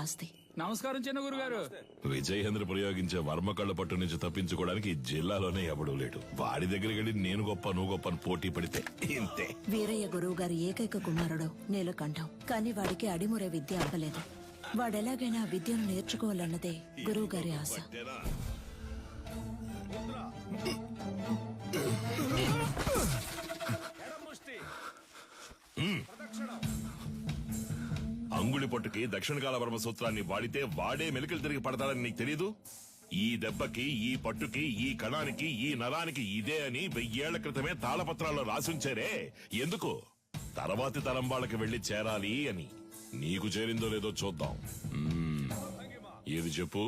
ఆస్తి. నమస్కారం చిన్న గురుగారు. విజయేంద్ర ప్రయోగించే వర్మకళ్ళ పట్టు నుంచి తప్పించుకోవడానికి ఈ జిల్లాలోనే ఎవడూ లేడు. వాడి దగ్గరికి వెళ్ళి నేను గొప్ప నువ్వు గొప్ప అని పోటీ పడితే ఇంతే. వీరయ్య గురువు గారి ఏకైక కుమారుడు నీలకంఠం. కానీ వాడికి అడిమురే విద్య అవ్వలేదు. వాడెలాగైనా విద్యను నేర్చుకోవాలన్నదే గురువు గారి ఆశ. అంగుళి పట్టుకి దక్షిణకాల వర్మ సూత్రాన్ని వాడితే వాడే మెలికలు తిరిగి పడతాడని నీకు తెలీదు? ఈ దెబ్బకి, ఈ పట్టుకి, ఈ కణానికి, ఈ నరానికి ఇదే అని 1000 ఏళ్ల క్రితమే తాళపత్రాల్లో రాసుంచారే. ఎందుకు? తర్వాతి తరం వాళ్ళకి వెళ్లి చేరాలి అని. నీకు చేరిందో లేదో చూద్దాం. ఏది చెప్పు?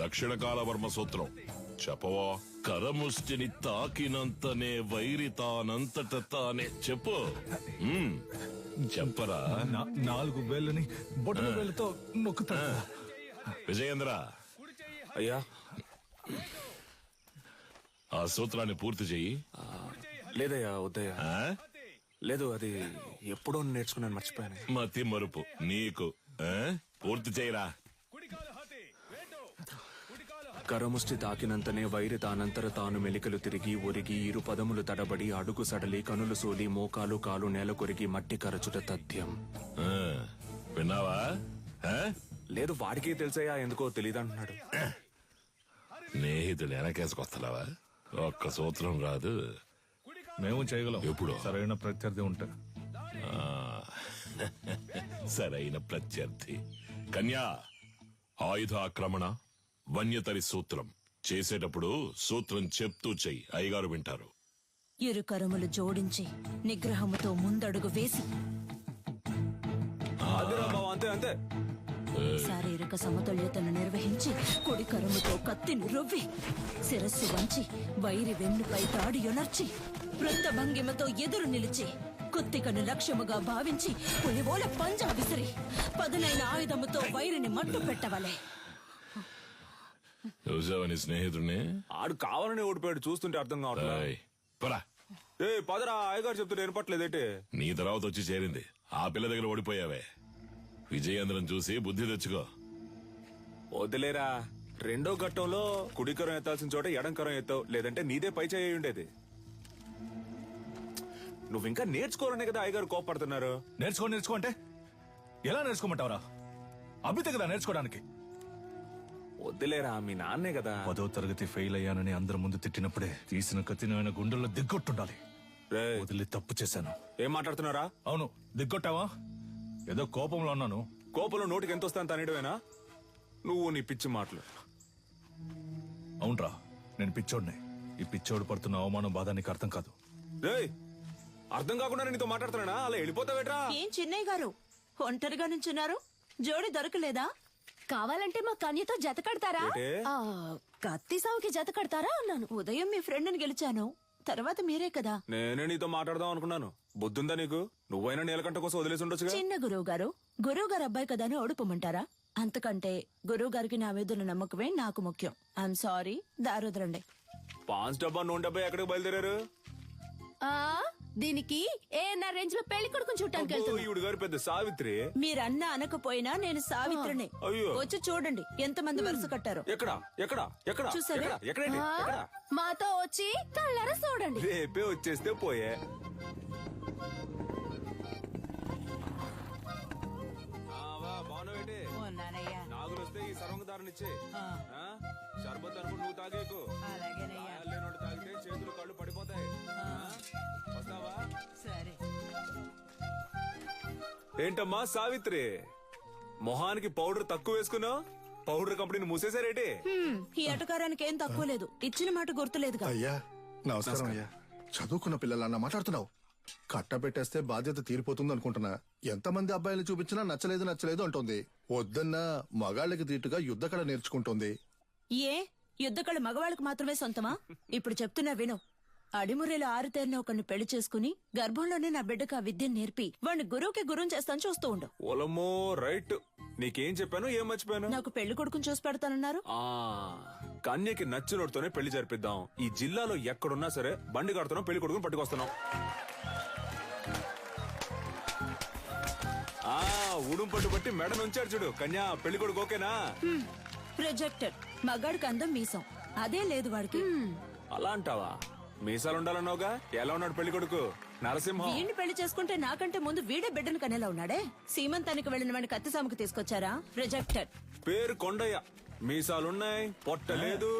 దక్షిణకాల వర్మ సూత్రం చెప్పవా? కరముష్టిని తాకినంతనే వైరి తానంతట తానే. చెప్పు. చెప్పరా? 4 వేళ్ళని బొట్టల వేళ్ళతో నొక్కుతా. విజయేంద్ర, అయ్యా ఆ సూత్రాన్ని పూర్తి చెయ్యి. లేదయ్యా, వద్దయ్యా. లేదు, అది ఎప్పుడో నేర్చుకున్నాను, మర్చిపోయాను. మతి మరుపు నీకు. పూర్తి చేయరా. కరముష్టి తాకినంతనే వైరి తానంతర తాను మెలికలు తిరిగి ఒరిగి ఇరు పదములు తడబడి అడుగు సడలి కనులు సోలి మోకాలు కాలు నేల కొరిగి మట్టి కరచుట తథ్యం. విన్నావా? లేదు, వాడికి తెలుసయ్యా, ఎందుకో తెలియదంటున్నాడు. స్నేహితుడు వెనకేసుకొస్తున్నావా? ఒక్క సూత్రం రాదు. మేము చేయగలం ఎప్పుడు? సరైన ప్రత్యర్థి ఉంటే. సరైన ప్రత్యర్థి. కన్యా, ఆయుధ ఆక్రమణ వన్యతరి సూత్రం చేసేటప్పుడు సూత్రం చెప్తూ చెయ్యి. అయ్యగారు వింటారు. ఇరు కరములు జోడించి నిగ్రహముతో ముందడుగు వేసి అంతే అంతే. శారీరక సమతుల్యతను నిర్వహించి కుడి కరముతో కత్తిని రువ్వి శిరస్సు వంచి వైరి వెన్నుపై తాడి యొనర్చి వృత్త భంగిమతో ఎదురు నిలిచి కుత్తికను లక్ష్యముగా భావించి పులివోల పంజా విసిరి పదునైన ఆయుధముతో వైరిని మట్టు పెట్టవలే. చూసావని స్నేహితుడిని? ఆడు కావాలని ఓడిపోయాడు, చూస్తుంటే అర్థం కావట్లేదు. పదరా, అయ్యగారు చెప్తుంటే వినపట్లేదేంటి? నీ తర్వాత వచ్చి చేరింది. ఆ పిల్ల దగ్గర ఓడిపోయావే. విజయేంద్రం చూసి బుద్ధి తెచ్చుకో. వదిలేరా, రెండో ఘట్టంలో కుడికరం ఎత్తాల్సిన చోట ఎడంకరం ఎత్తావు, లేదంటే నీదే పై చేయి ఉండేది. నువ్వు ఇంకా నేర్చుకోవాలనే కదా అయ్యగారు కోపడుతున్నారు. నేర్చుకో అంటే ఎలా నేర్చుకోమంటావరా? అభితే కదా నేర్చుకోవడానికి. వద్దులేరా, మీ నాన్నే కదా. 10వ తరగతి ఫెయిల్ అయ్యానని అందరి ముందు తిట్టినప్పుడే తీసిన కత్తిని ఆయన గుండెల్లో దిగ్గొట్టుండాలి. వదిలి తప్పు చేశాను. ఏం మాట్లాడుతున్నారా? అవును, దిగ్గొట్టావా? ఏదో కోపంలో అన్నాను. కోపంలో నోటికి ఎంత వస్తాను తనేయడమేనా? నువ్వు నీ పిచ్చి మాటలు. అవునరా, నేను పిచ్చోడిని. ఈ పిచ్చోడు పడుతున్న అవమానం బాధ నీకు అర్థం కాదు. అర్థం కాకుండా నీతో మాట్లాడుతున్నానా? అలా వెళ్ళిపోతావేట్రా? ఏం చిన్నయ్య గారు ఒంటరిగా నుంచున్నారు? జోడి దొరకలేదా? కావాలంటే మా కన్యతో జత కడతారా? కత్తి సావుకి జత కడతారా అన్నాను. ఉదయం మీ ఫ్రెండ్ని గెలిచాను, తర్వాత మీరే కదా. నేనే నీతో మాట్లాడదాం అనుకున్నాను. బుద్ధుందా నీకు? నువ్వైనా నీలకంఠ కోసం వదిలేసి ఉండొచ్చు. చిన్న గురువు గారు అబ్బాయి కదా అని ఓడిపోమంటారా? అంతకంటే గురువు గారికి నా మీద నమ్మకమే నాకు ముఖ్యం. I'm sorry, దారుదరండి. పాన్స్ డబ్బా నూనె డబ్బా ఎక్కడికి బయలుదేరారు? దీనికి ఏఎన్ఆర్ రేంజ్ లో పెళ్లి కొడుకుని చూడటానికి ఈవిడ గారు పెద్ద సావిత్రి. మీరన్నా అనకపోయినా నేను సావిత్రిని. అయ్యో, వచ్చి చూడండి ఎంత మంది వరుస కట్టారు. ఎక్కడ ఎక్కడ ఎక్కడ చూసారా? ఎక్కడండి? మాతో వచ్చి కళ్ళారా చూడండి. రేపే వచ్చేస్తే పోయే. నాగులు వస్తే ఈ సర్వంగదారునిచ్చే. షర్బత్ అనుకుని నువ్వు తాగేకు. లేనోడు తాగితే చేతులు కళ్ళు పడిపోతాయి. వస్తావా? సరే. ఏంటమ్మా సావిత్రి, మొహానికి పౌడర్ తక్కువ వేసుకున్నావు? పౌడర్ కంపెనీని మూసేశారేటి? ఈ అటకారానికి ఏం తక్కువ లేదు. ఇచ్చిన మాట గుర్తులేదు. అయ్యా నమస్కారం. అయ్యా, చదువుకున్న పిల్లలన్నా మాట్లాడుతున్నావు. కట్టబెట్టేస్తే బాధ్యత తీరిపోతుంది అనుకుంటున్నా. ఎంతమంది అబ్బాయిలు చూపించినా నచ్చలేదు అంటుంది. వద్దన్నా మగాళ్ళకి దీటుగా యుద్ధకళ నేర్చుకుంటుంది. ఏ యుద్ధకళ మగవాళ్ళకి మాత్రమే సొంతమా? ఇప్పుడు చెప్తున్నా విను. అడిమురేలో ఆరుతేరిన ఒకరిని పెళ్లి చేసుకుని గర్భంలోనే నా బిడ్డకు ఆ విద్యను నేర్పి వాడిని గురువుకి గురువు చేస్తాను చూస్తూ ఉండు. ఓలమ్మో, రైట్. నీకేం చెప్పాను, ఏం మర్చిపోయాను? నాకు పెళ్లి కొడుకుని చూసి పెడతానన్నారు. కన్యకి నచ్చినోడితోనే పెళ్లి జరిపిద్దాం. ఈ జిల్లాలో ఎక్కడున్నా సరే బండి కడుతున్నాం, పెళ్లి కొడుకుని పట్టుకొస్తున్నాం. ఊడుం పట్టు బట్టి మెడ నుంచాడు చూడు. కన్యా పెళ్లి కొడుకు ఓకేనా? ప్రొజెక్టర్ మగాడికి అందం మీసం అదే లేదు వాడికి. అలా అంటావా? మీసాలు ఉండాలన్నావుగా. ఎలా ఉన్నాడు పెళ్లి కొడుకు? నరసింహం. వీడిని పెళ్లి చేసుకుంటే నాకంటే ముందు వీడే బిడ్డను కనేలా ఉన్నాడే. సీమంతానికి వెళ్ళిన వాడిని కత్తిసాముకు తీసుకొచ్చారా? ప్రొజెక్టర్ పేరు కొండయ్య. మీసాలున్నాయి, పొట్ట లేదు.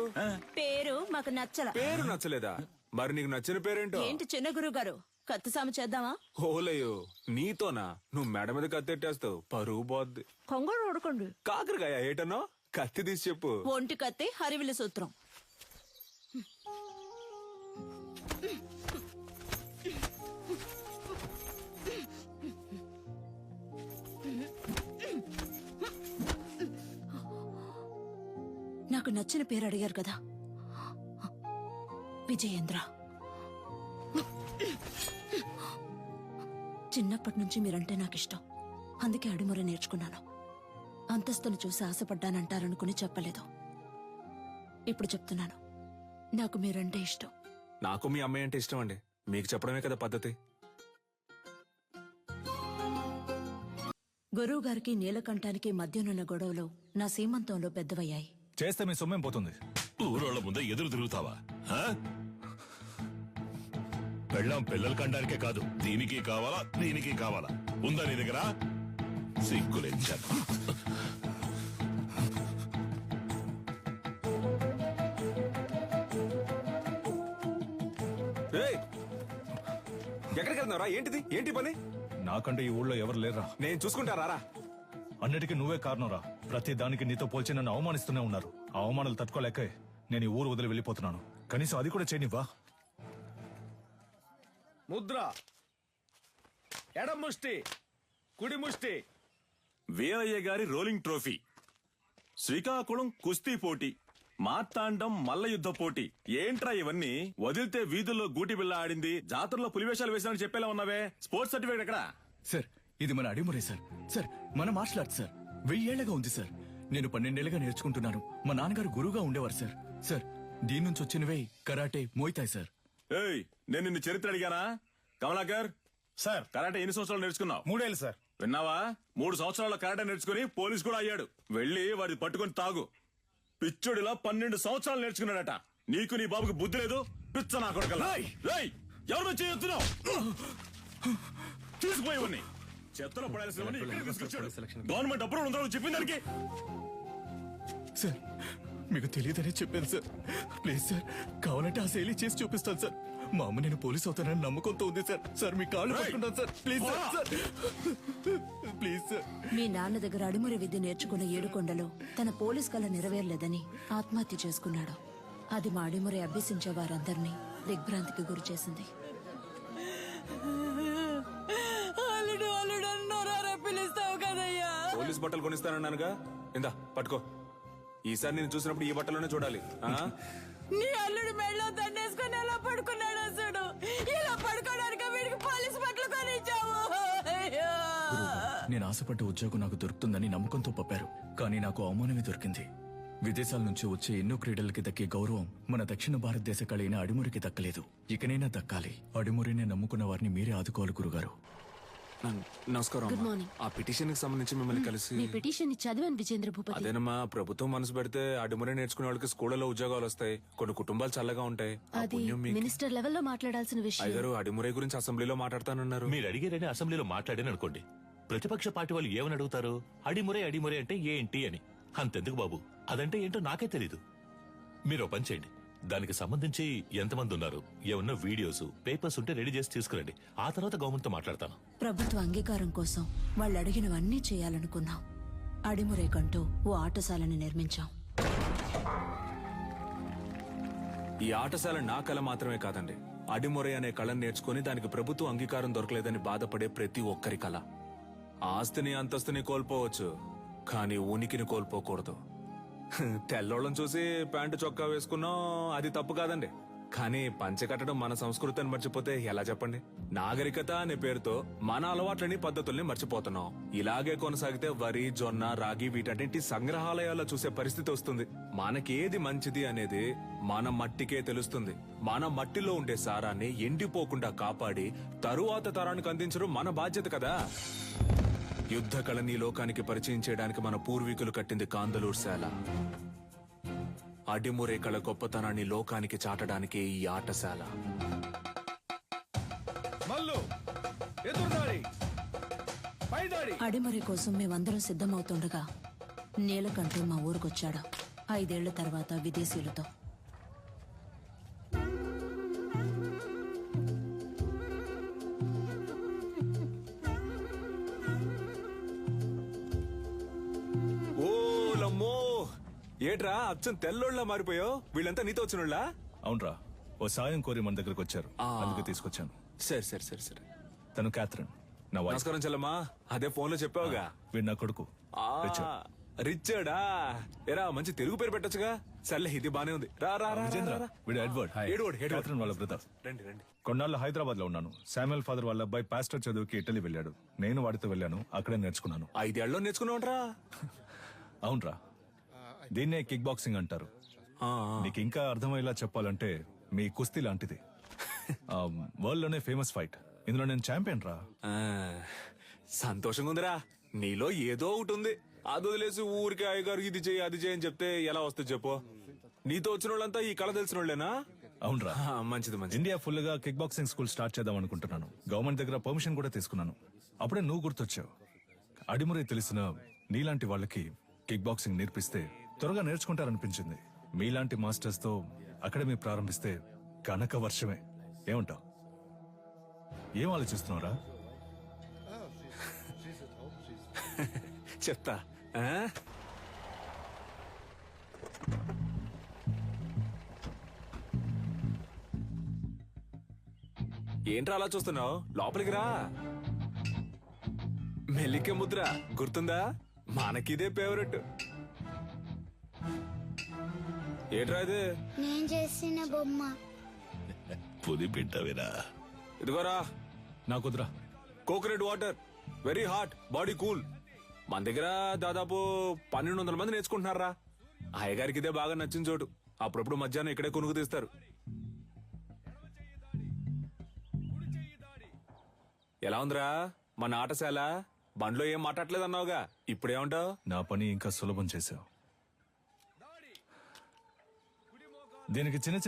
పేరు మాకు నచ్చల. పేరు నచ్చలేదా? మరి నీకు నచ్చిన పేరేంటో? ఏంటి చిన్న గురువు గారు, కత్తిసాము చేద్దామా? ఓలయ్యో, నీతోనా? నువ్వు మెడ మీద కత్తెట్టేస్తావు, పరువు పోద్ది. కొంగడు ఉడకండి. కాకరకాయ ఏటనో? కత్తి తీసి చెప్పు. ఒంటి కత్తి హరివిల సూత్రం. నాకు నచ్చిన పేరు అడిగారు కదా, విజయేంద్ర. చిన్నప్పటి నుంచి మీరంటే నాకు ఇష్టం, అందుకే అడిముర నేర్చుకున్నాను. అంతస్తును చూసి ఆశపడ్డానంటారనుకుని చెప్పలేదు. ఇప్పుడు చెప్తున్నాను, నాకు మీరంటే ఇష్టం. నాకు మీ అమ్మాయి అంటే ఇష్టం అండి. మీకు చెప్పడమే కదా పద్ధతి. గురువు గారికి నీలకంఠానికి మధ్యనున్న గొడవలు నా సీమంతంలో పెద్దవయ్యాయి. చేస్తే మీ సొమ్మేం పోతుంది? ఊరోళ్ళ ముందే ఎదురు తిరుగుతావా? ఆ? పెళ్ళాం పిల్లల కండానికే కాదు, దీనికి కావాలా దీనికి కావాలా? ఉందా నీ దగ్గర? సిగ్గులేంచాను. ఏయ్, ఎక్కడికి వెళ్తున్నారా? ఏంటిది? ఏంటి పని? నాకంటే ఈ ఊళ్ళో ఎవరు లేరా? నేను చూసుకుంటారా? అన్నిటికీ నువ్వే కారణంరా. ప్రతి దానికి నీతో పోల్చి నన్ను అవమానిస్తూనే ఉన్నారు. ఆ అవమానాలు తట్టుకోలేక నేను ఈ ఊరు వదిలి వెళ్ళిపోతున్నాను. కనీసం అది కూడా చేయనివ్వా? ముద్ర, ఎడం ముష్టి, కుడి ముష్టి. వీరయ్య గారి రోలింగ్ ట్రోఫీ, శ్రీకాకుళం కుస్తీ పోటీ, మార్తాండం మల్ల యుద్ధ పోటీ. ఏంట్రా ఇవన్నీ? వదిలితే వీధుల్లో గూటి బిళ్ళ ఆడింది, జాతరలో పులివేషాలు వేసినని చెప్పేలా ఉన్నావే. స్పోర్ట్స్ సర్టిఫికేట్ ఎక్కడా? సార్, ఇది మన అడిమురే సార్. సార్, మన మార్షల్ ఆర్ట్స్ సార్. 1000 ఏళ్లగా ఉంది సార్. నేను 12 ఏళ్లుగా నేర్చుకుంటున్నాను. మా నాన్నగారు గురువుగా ఉండేవారు సార్. సార్, దీని నుంచి వచ్చినవే కరాటే, మోయితాయ్ సార్. ఏయ్, నేను నిన్ను చరిత్ర అడిగానా? కమలాకర్ సార్, కరాటే ఎన్ని సంవత్సరాలు నేర్చుకున్నావు? 3 ఏళ్ళు సార్. విన్నావా? 3 సంవత్సరాల కరాటే నేర్చుకుని పోలీస్ కూడా అయ్యాడు. వెళ్ళి వాడి పట్టుకొని తాగు. పిచ్చుడిలా 12 సంవత్సరాలు నేర్చుకున్నాడట. నీకు నీ బాబుకి బుద్ధి లేదు. పిచ్చ నా కొడుకల్లా. ఏయ్, ఎవరు చేయొద్దున్నావు? తీసుకుపోయేవన్నీ చెత్తలో పడాల్సినవన్నీ ఇక్కడికి తీసుకొచ్చాడు. గవర్నమెంట్ అప్రూవల్ ఉందా చెప్పిన దానికి? సార్, మీకు తెలియదనే చెప్పాను సార్. ప్లీజ్ సార్, కావాలంటే ఆ శైలి చేసి చూపిస్తాను సార్. మా అమ్మ నేను పోలీస్ అవుతానని నమ్మకంతో ఉంది సార్. సార్, మీ కాళ్ళు పట్టుకుంటాను sir. Please sir, sir. Please sir. మీ నాన్న దగ్గర అడిమురి విద్య నేర్చుకున్న ఏడుకొండలో తన పోలీస్ కళ నెరవేరలేదని ఆత్మహత్య చేసుకున్నాడు. అది మా అడిమురి అభ్యసించే వారందరినీ దిగ్భ్రాంతికి గురి చేసింది. పోలీస్ బట్టలు కొనిస్తానన్నానుగా. ఇందా పట్టుకో. ఈసారి నేను చూసినప్పుడు ఈ బట్టలోనే చూడాలి. నీ అల్లుడు మెళ్ళో దండేసుకుని ఎలా పడుకున్నాడు అసలు? ఇలా పడుకోవడానికి వీడికి పోలీస్ బట్టలు కొనిచ్చావు. నేను ఆశపడ్డ ఉద్యోగం నాకు దొరుకుతుందని నమ్మకంతో పంపారు. కానీ నాకు అవమానమే దొరికింది. విదేశాల నుంచి వచ్చే ఎన్నో క్రీడలకి దక్కే గౌరవం మన దక్షిణ భారతదేశ కళైన అడిమురికి దక్కలేదు. ఇకనైనా దక్కాలి. అడిమురినే నమ్ముకున్న వారిని మీరే ఆదుకోవాలి గురుగారు. నమస్కారం. Good morning. ఆ పిటిషన్ కి సంబంధించి మిమ్మల్ని కలిసి. మీ పిటిషన్ చదివాను విజేంద్ర భూపతి. అదేనమ్మా, ప్రభుత్వం మనసు పెడితే అడిమురే నేర్చుకునే వాళ్ళకి స్కూళ్ళలో ఉద్యోగాలు వస్తాయి. కొన్ని కుటుంబాలు చల్లగా ఉంటాయి. ఆ అది పుణ్యం మీకు. మినిస్టర్ లెవెల్లో మాట్లాడాల్సిన విషయం. అయ్యగారు అడిమురే గురించి అసెంబ్లీలో మాట్లాడతానన్నారు. మీరు అడిగారని అసెంబ్లీలో మాట్లాడాను అనుకోండి, ప్రతిపక్ష పార్టీ వాళ్ళు ఏమని అడుగుతారు? అడిమురే అడిమురే అంటే ఏంటి అని. అంతెందుకు బాబు, అదంటే ఏంటో నాకే తెలీదు. మీరు ఓ పని చేయండి, దానికి సంబంధించి ఎంతమంది ఉన్నారు, ఏమన్నా వీడియోస్ పేపర్స్ ఉంటే రెడీ చేసి తీసుకురండి. ఆ తర్వాత గవర్నమెంట్ తో మాట్లాడతాను. ప్రభుత్వ అంగీకారం కోసం వాళ్ళు అడిగినవన్నీ చేయాలనుకున్నాం. అడిమురేకంటూ ఓ ఆటశాలని నిర్మించాం. ఈ ఆటశాల నా కళ మాత్రమే కాదండి. అడిమురే అనే కళను నేర్చుకుని దానికి ప్రభుత్వ అంగీకారం దొరకలేదని బాధపడే ప్రతి ఒక్కరి కళ. ఆస్తిని అంతస్తుని కోల్పోవచ్చు, కానీ ఉనికిని కోల్పోకూడదు. తెల్లోళ్ళని చూసి ప్యాంటు చొక్కా వేసుకున్నాం, అది తప్పు కాదండి. కానీ పంచె కట్టడం మన సంస్కృతిని మర్చిపోతే ఎలా చెప్పండి? నాగరికత అనే పేరుతో మన అలవాట్లని పద్ధతుల్ని మర్చిపోతున్నాం. ఇలాగే కొనసాగితే వరి, జొన్న, రాగి వీటన్నింటి సంగ్రహాలయాల్లో చూసే పరిస్థితి వస్తుంది. మనకేది మంచిది అనేది మన మట్టికే తెలుస్తుంది. మన మట్టిలో ఉండే సారాన్ని ఎండిపోకుండా కాపాడి తరువాత తరానికి అందించడం మన బాధ్యత కదా. యుద్ధ కళని లోకానికి పరిచయం చేయడానికి మన పూర్వీకులు కట్టింది కాందలూరు శాల. అడిమురే కళ గొప్పతనాన్ని లోకానికి చాటడానికి ఈ ఆటశాల. మల్లు ఎదురుదాడి పైదాడి. అడిమరి కోసం మేమందరం సిద్ధమవుతుండగా నీలకంఠు మా ఊరికొచ్చాడు. 5 ఏళ్ల తర్వాత విదేశీయులతో. ఓలమ్మో, ఏట్రా అచ్చం తెల్లోళ్ళ మారిపోయావు? వీళ్ళంతా నీతో వచ్చినోళ్ళా? అవునరా, ఓ సాయం కోరి మన దగ్గరకు వచ్చారు, ఆ. అందుకే తీసుకొచ్చాను. సరే. తను క్యాథరిన్, నా వైఫ్. నమస్కారం చెల్లమ్మా. అదే ఫోన్ లో చెప్పావుగా. వీడు నా కొడుకు రిచర్డ్. రిచర్డా? ఎరా మంచి తెలుగు పేరు పెట్టొచ్చుగా. సర్లే, ఇది బానే ఉంది. రా రా రా, విజేంద్ర, రా, రా. వీడు ఎడ్వర్డ్. ఎడ్వర్డ్. క్యాథరిన్ వాళ్ళ బ్రదర్. రండి. కొన్నాళ్ళు హైదరాబాద్ లో ఉన్నాను. శామ్యుల్ ఫాదర్ వాళ్ళ అబ్బాయి పాస్టర్ చదువుకి ఇటలీ వెళ్ళాడు. నేను వాడితో వెళ్ళాను, అక్కడే నేర్చుకున్నాను. 5 ఏళ్ళలో నేర్చుకున్నావుంట్రా? అవునరా, దీన్నే కిక్ బాక్సింగ్ అంటారు. నీకు ఇంకా అర్థమయ్యేలా చెప్పాలంటే మీ కుస్తీ లాంటిది. వరల్డ్ లోనే ఫేమస్ ఫైట్. ఇందులో నేను ఛాంపియన్ రా. సంతోషంగా ఉందిరా. నీలో ఏదో ఒకటి ఉంది. అది వదిలేసి ఊరికి అయ్యగారు ఇది చేయి అది చేయని చెప్తే ఎలా వస్తుంది చెప్పు. నీతో వచ్చిన వాళ్ళంతా ఈ కళ తెలిసిన వాళ్ళేనా? అవునరా, మంచిది. ఇండియా ఫుల్ గా కిక్ బాక్సింగ్ స్కూల్ స్టార్ట్ చేద్దాం అనుకుంటున్నాను. గవర్నమెంట్ దగ్గర పర్మిషన్ కూడా తీసుకున్నాను. అప్పుడే నువ్వు గుర్తొచ్చావు. అడిమురే తెలిసిన నీలాంటి వాళ్ళకి కిక్ బాక్సింగ్ నేర్పిస్తే త్వరగా నేర్చుకుంటారనిపించింది. మీలాంటి మాస్టర్స్ తో అకాడమీ ప్రారంభిస్తే కనక వర్షమే. ఏమంటావు? ఏం ఆలోచిస్తున్నావురా? చెప్తా. ఏంట్రా అలా చూస్తున్నావు? లోపలికి రా. మెల్లికే ముద్ర గుర్తుందా? మనకిదే ఫేవరెట్. ఏంట్రా ఇది? నేను చేసిన బొమ్మ. పుది పెట్టవేరా. ఇదిగోరా, నా కుదరా. Coconut water, very hot, body cool. మన దగ్గర దాదాపు 1200 మంది నేర్చుకుంటున్నారా. అయ్యగారికి ఇదే బాగా నచ్చిన చోటు. అప్పుడప్పుడు మధ్యాహ్నం ఇక్కడే కొనుక్కు తీస్తారు. ఎలా ఉందిరా మన ఆటశాల? బండ్లో ఏం మాట్లాడలేదన్నావుగా, ఇప్పుడేమంటావు? నా పని ఇంకా సులభం చేశావు. దీనికి చిన్న